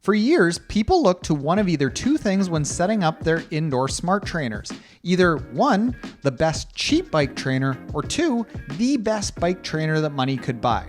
For years, people looked to one of either two things when setting up their indoor smart trainers. Either one, the best cheap bike trainer, or two, the best bike trainer that money could buy.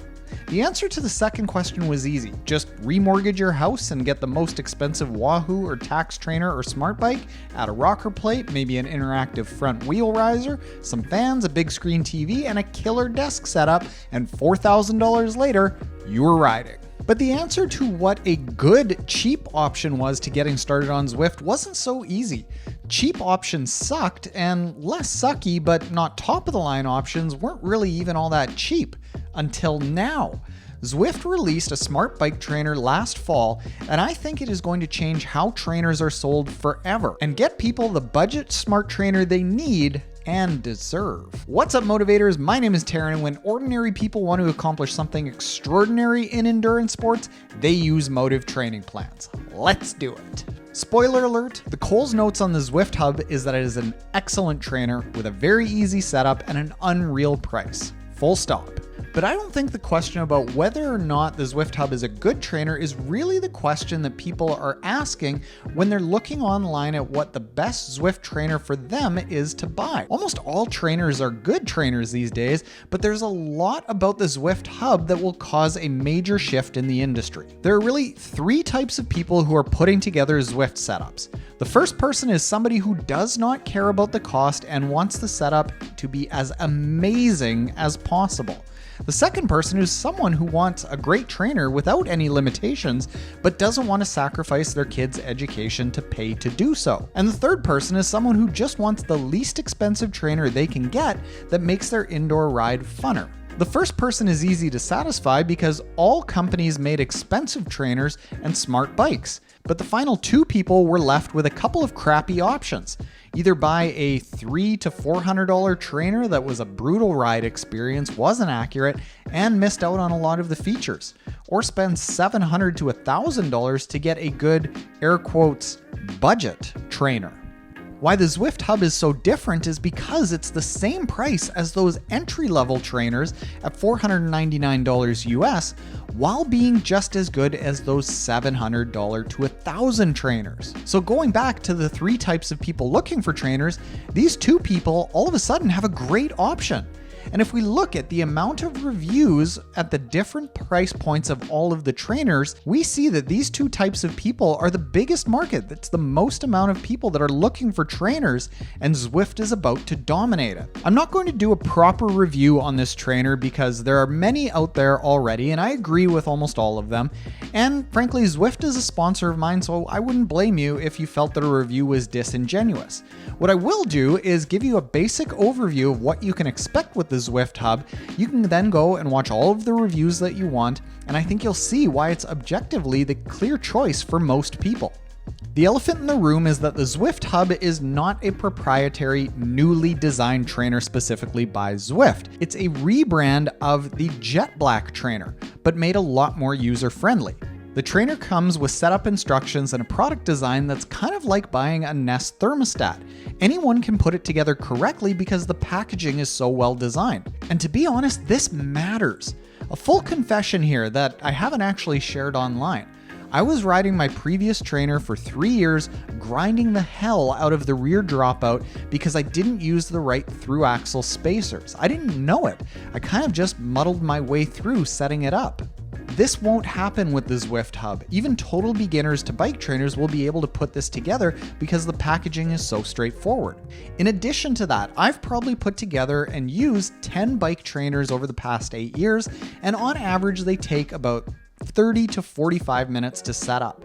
The answer to the second question was easy. Just remortgage your house and get the most expensive Wahoo or Tacx trainer or smart bike, add a rocker plate, maybe an interactive front wheel riser, some fans, a big screen TV, and a killer desk setup, and $4,000 later, you were riding. But the answer to what a good, cheap option was to getting started on Zwift wasn't so easy. Cheap options sucked, and less sucky but not top-of-the-line options weren't really even all that cheap. Until now. Zwift released a smart bike trainer last fall, and I think it is going to change how trainers are sold forever and get people the budget smart trainer they need and deserve. What's up, motivators? My name is Taren, and when ordinary people want to accomplish something extraordinary in endurance sports, they use motive training plans. Let's do it. Spoiler alert, the Cole's notes on the Zwift Hub is that it is an excellent trainer with a very easy setup and an unreal price. Full stop. But I don't think the question about whether or not the Zwift Hub is a good trainer is really the question that people are asking when they're looking online at what the best Zwift trainer for them is to buy. Almost all trainers are good trainers these days, but there's a lot about the Zwift Hub that will cause a major shift in the industry. There are really three types of people who are putting together Zwift setups. The first person is somebody who does not care about the cost and wants the setup to be as amazing as possible. The second person is someone who wants a great trainer without any limitations, but doesn't want to sacrifice their kid's education to pay to do so. And the third person is someone who just wants the least expensive trainer they can get that makes their indoor ride funner. The first person is easy to satisfy because all companies made expensive trainers and smart bikes, but the final two people were left with a couple of crappy options. Either buy a $300 to $400 trainer that was a brutal ride experience, wasn't accurate, and missed out on a lot of the features, or spend $700 to $1,000 to get a good, air quotes, budget trainer. Why the Zwift Hub is so different is because it's the same price as those entry-level trainers at $499 US, while being just as good as those $700 to $1,000 trainers. So going back to the three types of people looking for trainers, these two people all of a sudden have a great option. And if we look at the amount of reviews at the different price points of all of the trainers, we see that these two types of people are the biggest market. That's the most amount of people that are looking for trainers, and Zwift is about to dominate it. I'm not going to do a proper review on this trainer because there are many out there already, and I agree with almost all of them. And frankly, Zwift is a sponsor of mine, so I wouldn't blame you if you felt that a review was disingenuous. What I will do is give you a basic overview of what you can expect with the Zwift Hub. You can then go and watch all of the reviews that you want, and I think you'll see why it's objectively the clear choice for most people. The elephant in the room is that the Zwift Hub is not a proprietary, newly designed trainer specifically by Zwift. It's a rebrand of the Jet Black trainer, but made a lot more user-friendly. The trainer comes with setup instructions and a product design that's kind of like buying a Nest thermostat. Anyone can put it together correctly because the packaging is so well designed. And to be honest, this matters. A full confession here that I haven't actually shared online. I was riding my previous trainer for 3 years, grinding the hell out of the rear dropout because I didn't use the right through axle spacers. I didn't know it. I kind of just muddled my way through setting it up. This won't happen with the Zwift Hub. Even total beginners to bike trainers will be able to put this together because the packaging is so straightforward. In addition to that, I've probably put together and used 10 bike trainers over the past 8 years, and on average they take about 30 to 45 minutes to set up.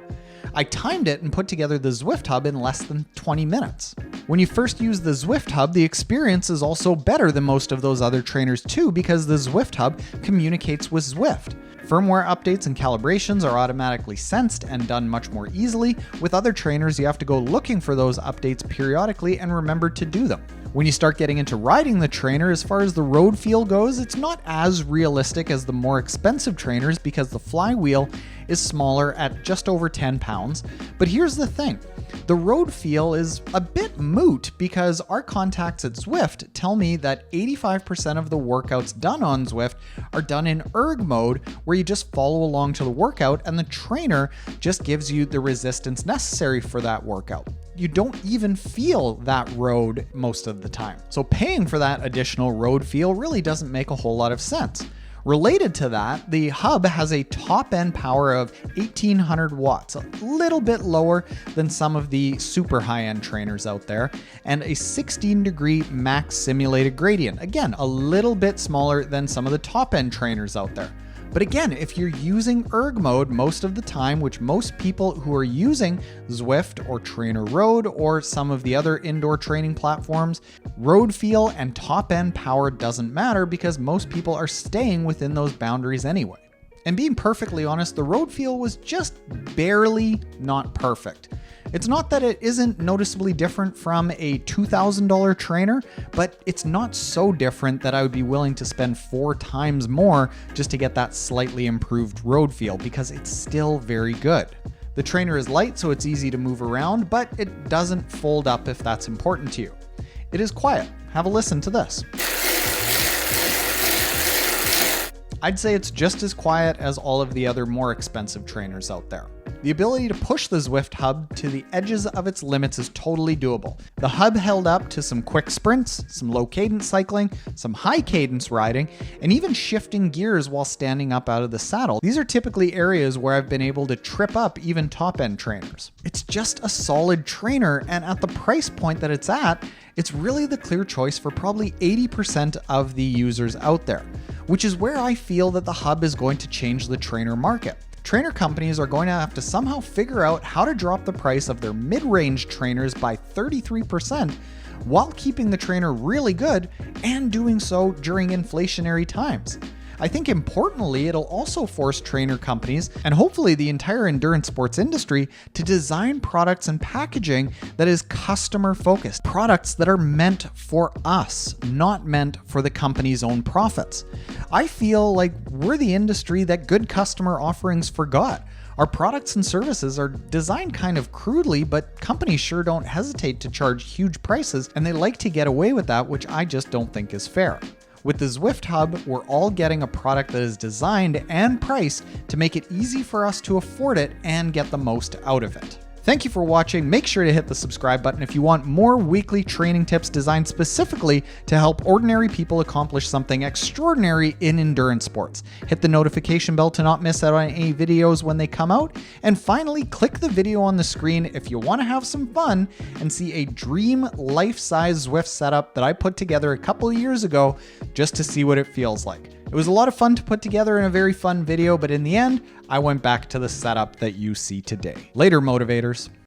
I timed it and put together the Zwift Hub in less than 20 minutes. When you first use the Zwift Hub, the experience is also better than most of those other trainers too, because the Zwift Hub communicates with Zwift. Firmware updates and calibrations are automatically sensed and done much more easily. With other trainers, you have to go looking for those updates periodically and remember to do them. When you start getting into riding the trainer, as far as the road feel goes, it's not as realistic as the more expensive trainers because the flywheel is smaller at just over 10 pounds. But here's the thing. The road feel is a bit moot because our contacts at Zwift tell me that 85% of the workouts done on Zwift are done in erg mode, where you just follow along to the workout and the trainer just gives you the resistance necessary for that workout. You don't even feel that road most of the time. So paying for that additional road feel really doesn't make a whole lot of sense. Related to that, the Hub has a top-end power of 1800 watts, a little bit lower than some of the super high-end trainers out there, and a 16-degree max simulated gradient. Again, a little bit smaller than some of the top-end trainers out there. But again, if you're using erg mode most of the time, which most people who are using Zwift or Trainer Road or some of the other indoor training platforms, road feel and top end power doesn't matter because most people are staying within those boundaries anyway. And being perfectly honest, the road feel was just barely not perfect. It's not that it isn't noticeably different from a $2,000 trainer, but it's not so different that I would be willing to spend 4 times more just to get that slightly improved road feel, because it's still very good. The trainer is light, so it's easy to move around, but it doesn't fold up if that's important to you. It is quiet. Have a listen to this. I'd say it's just as quiet as all of the other more expensive trainers out there. The ability to push the Zwift Hub to the edges of its limits is totally doable. The Hub held up to some quick sprints, some low cadence cycling, some high cadence riding, and even shifting gears while standing up out of the saddle. These are typically areas where I've been able to trip up even top-end trainers. It's just a solid trainer, and at the price point that it's at, it's really the clear choice for probably 80% of the users out there, which is where I feel that the Hub is going to change the trainer market. Trainer companies are going to have to somehow figure out how to drop the price of their mid-range trainers by 33% while keeping the trainer really good and doing so during inflationary times. I think importantly, it'll also force trainer companies and hopefully the entire endurance sports industry to design products and packaging that is customer focused. Products that are meant for us, not meant for the company's own profits. I feel like we're the industry that good customer offerings forgot. Our products and services are designed kind of crudely, but companies sure don't hesitate to charge huge prices, and they like to get away with that, which I just don't think is fair. With the Zwift Hub, we're all getting a product that is designed and priced to make it easy for us to afford it and get the most out of it. Thank you for watching. Make sure to hit the subscribe button if you want more weekly training tips designed specifically to help ordinary people accomplish something extraordinary in endurance sports. Hit the notification bell to not miss out on any videos when they come out. And finally, click the video on the screen if you want to have some fun and see a dream life-size Zwift setup that I put together a couple of years ago just to see what it feels like. It was a lot of fun to put together in a very fun video, but in the end, I went back to the setup that you see today. Later, motivators.